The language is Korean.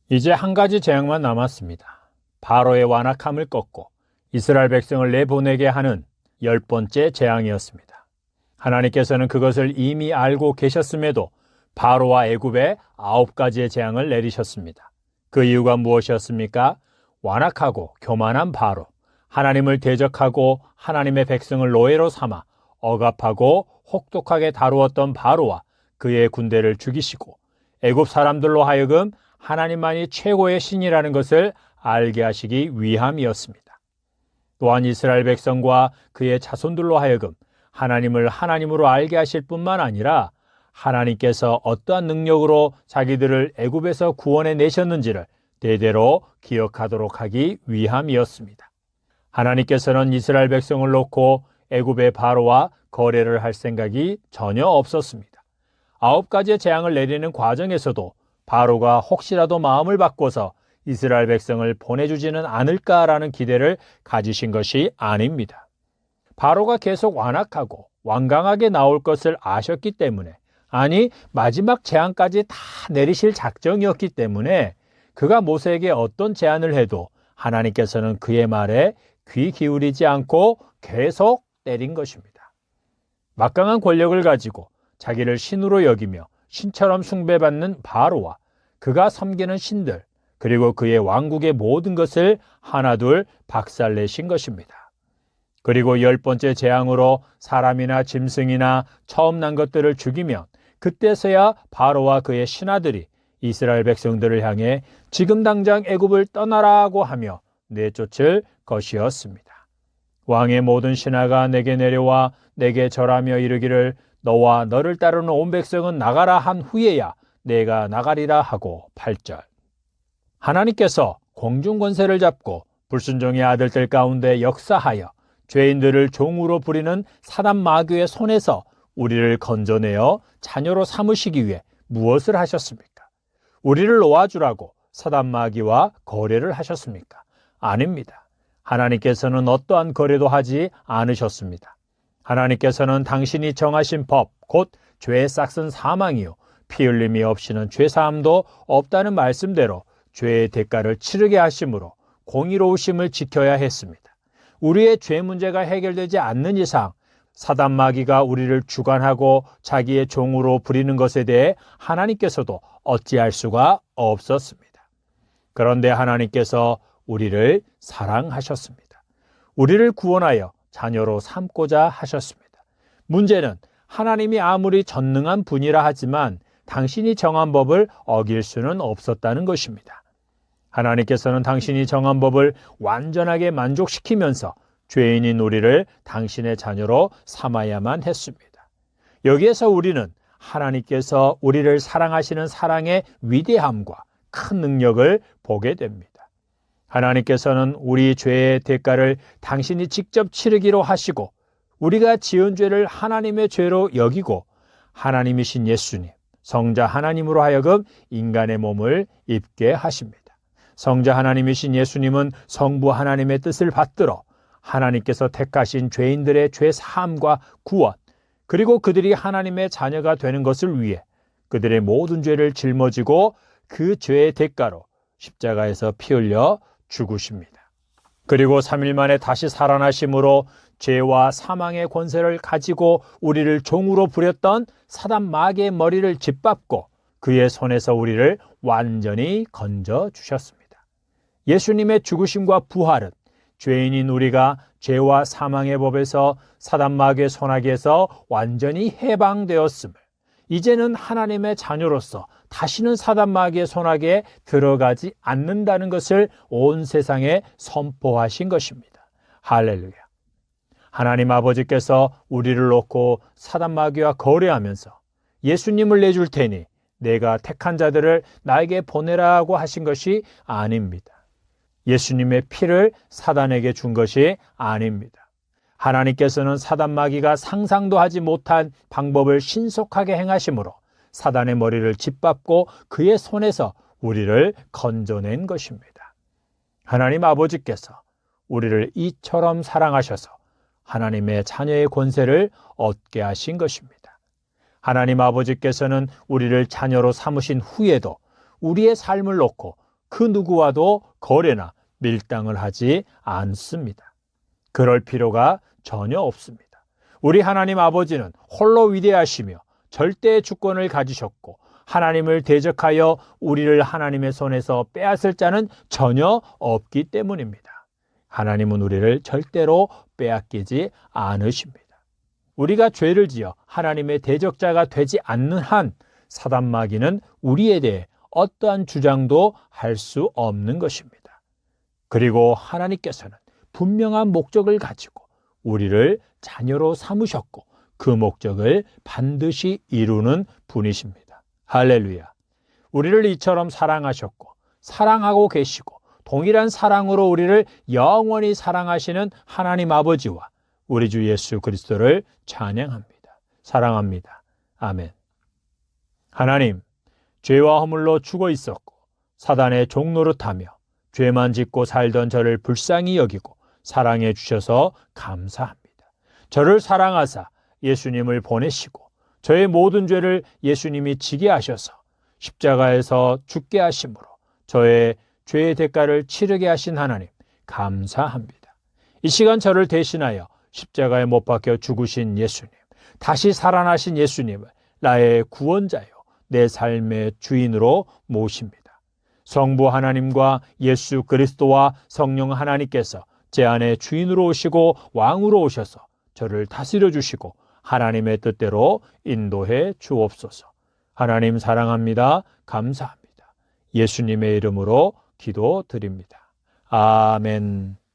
이제 한 가지 재앙만 남았습니다. 바로의 완악함을 꺾고 이스라엘 백성을 내보내게 하는 10번째 재앙이었습니다. 하나님께서는 그것을 이미 알고 계셨음에도 바로와 애굽에 9가지의 재앙을 내리셨습니다. 그 이유가 무엇이었습니까? 완악하고 교만한 바로, 하나님을 대적하고 하나님의 백성을 노예로 삼아 억압하고 혹독하게 다루었던 바로와 그의 군대를 죽이시고 애굽 사람들로 하여금 하나님만이 최고의 신이라는 것을 알게 하시기 위함이었습니다. 또한 이스라엘 백성과 그의 자손들로 하여금 하나님을 하나님으로 알게 하실 뿐만 아니라 하나님께서 어떠한 능력으로 자기들을 애굽에서 구원해 내셨는지를 대대로 기억하도록 하기 위함이었습니다. 하나님께서는 이스라엘 백성을 놓고 애굽의 바로와 거래를 할 생각이 전혀 없었습니다. 9가지의 재앙을 내리는 과정에서도 바로가 혹시라도 마음을 바꿔서 이스라엘 백성을 보내주지는 않을까라는 기대를 가지신 것이 아닙니다. 바로가 계속 완악하고 완강하게 나올 것을 아셨기 때문에, 아니 마지막 재앙까지 다 내리실 작정이었기 때문에 그가 모세에게 어떤 제안을 해도 하나님께서는 그의 말에 귀 기울이지 않고 계속 때린 것입니다. 막강한 권력을 가지고 자기를 신으로 여기며 신처럼 숭배받는 바로와 그가 섬기는 신들, 그리고 그의 왕국의 모든 것을 하나둘 박살내신 것입니다. 그리고 10번째 재앙으로 사람이나 짐승이나 처음 난 것들을 죽이면 그때서야 바로와 그의 신하들이 이스라엘 백성들을 향해 지금 당장 애굽을 떠나라고 하며 내쫓을 것이었습니다. 왕의 모든 신하가 내게 내려와 내게 절하며 이르기를 너와 너를 따르는 온 백성은 나가라 한 후에야 내가 나가리라 하고 8절. 하나님께서 공중 권세를 잡고 불순종의 아들들 가운데 역사하여 죄인들을 종으로 부리는 사단 마귀의 손에서 우리를 건져내어 자녀로 삼으시기 위해 무엇을 하셨습니까? 우리를 놓아주라고 사단 마귀와 거래를 하셨습니까? 아닙니다. 하나님께서는 어떠한 거래도 하지 않으셨습니다. 하나님께서는 당신이 정하신 법, 곧 죄의 싹은 사망이요 피 흘림이 없이는 죄사함도 없다는 말씀대로 죄의 대가를 치르게 하심으로 공의로우심을 지켜야 했습니다. 우리의 죄 문제가 해결되지 않는 이상 사단 마귀가 우리를 주관하고 자기의 종으로 부리는 것에 대해 하나님께서도 어찌할 수가 없었습니다. 그런데 하나님께서 우리를 사랑하셨습니다. 우리를 구원하여 자녀로 삼고자 하셨습니다. 문제는 하나님이 아무리 전능한 분이라 하지만 당신이 정한 법을 어길 수는 없었다는 것입니다. 하나님께서는 당신이 정한 법을 완전하게 만족시키면서 죄인인 우리를 당신의 자녀로 삼아야만 했습니다. 여기에서 우리는 하나님께서 우리를 사랑하시는 사랑의 위대함과 큰 능력을 보게 됩니다. 하나님께서는 우리 죄의 대가를 당신이 직접 치르기로 하시고 우리가 지은 죄를 하나님의 죄로 여기고 하나님이신 예수님, 성자 하나님으로 하여금 인간의 몸을 입게 하십니다. 성자 하나님이신 예수님은 성부 하나님의 뜻을 받들어 하나님께서 택하신 죄인들의 죄 사함과 구원, 그리고 그들이 하나님의 자녀가 되는 것을 위해 그들의 모든 죄를 짊어지고 그 죄의 대가로 십자가에서 피 흘려 죽으십니다. 그리고 3일 만에 다시 살아나심으로 죄와 사망의 권세를 가지고 우리를 종으로 부렸던 사단 마귀의 머리를 짓밟고 그의 손에서 우리를 완전히 건져 주셨습니다. 예수님의 죽으심과 부활은 죄인인 우리가 죄와 사망의 법에서 사단 마귀의 손아귀에서 완전히 해방되었음을, 이제는 하나님의 자녀로서 다시는 사단 마귀의 손아귀에 들어가지 않는다는 것을 온 세상에 선포하신 것입니다. 할렐루야. 하나님 아버지께서 우리를 놓고 사단 마귀와 거래하면서 예수님을 내줄 테니 내가 택한 자들을 나에게 보내라고 하신 것이 아닙니다. 예수님의 피를 사단에게 준 것이 아닙니다. 하나님께서는 사단 마귀가 상상도 하지 못한 방법을 신속하게 행하심으로 사단의 머리를 짓밟고 그의 손에서 우리를 건져낸 것입니다. 하나님 아버지께서 우리를 이처럼 사랑하셔서 하나님의 자녀의 권세를 얻게 하신 것입니다. 하나님 아버지께서는 우리를 자녀로 삼으신 후에도 우리의 삶을 놓고 그 누구와도 거래나 밀당을 하지 않습니다. 그럴 필요가 전혀 없습니다. 우리 하나님 아버지는 홀로 위대하시며 절대의 주권을 가지셨고 하나님을 대적하여 우리를 하나님의 손에서 빼앗을 자는 전혀 없기 때문입니다. 하나님은 우리를 절대로 빼앗기지 않으십니다. 우리가 죄를 지어 하나님의 대적자가 되지 않는 한 사단 마귀는 우리에 대해 어떠한 주장도 할 수 없는 것입니다. 그리고 하나님께서는 분명한 목적을 가지고 우리를 자녀로 삼으셨고 그 목적을 반드시 이루는 분이십니다. 할렐루야. 우리를 이처럼 사랑하셨고 사랑하고 계시고 동일한 사랑으로 우리를 영원히 사랑하시는 하나님 아버지와 우리 주 예수 그리스도를 찬양합니다. 사랑합니다. 아멘. 하나님, 죄와 허물로 죽어 있었고 사단의 종노릇하며 죄만 짓고 살던 저를 불쌍히 여기고 사랑해 주셔서 감사합니다. 저를 사랑하사 예수님을 보내시고 저의 모든 죄를 예수님이 지게 하셔서 십자가에서 죽게 하심으로 저의 죄의 대가를 치르게 하신 하나님 감사합니다. 이 시간 저를 대신하여 십자가에 못 박혀 죽으신 예수님, 다시 살아나신 예수님을 나의 구원자요 내 삶의 주인으로 모십니다. 성부 하나님과 예수 그리스도와 성령 하나님께서 제 안에 주인으로 오시고 왕으로 오셔서 저를 다스려 주시고 하나님의 뜻대로 인도해 주옵소서. 하나님 사랑합니다. 감사합니다. 예수님의 이름으로 기도드립니다. 아멘.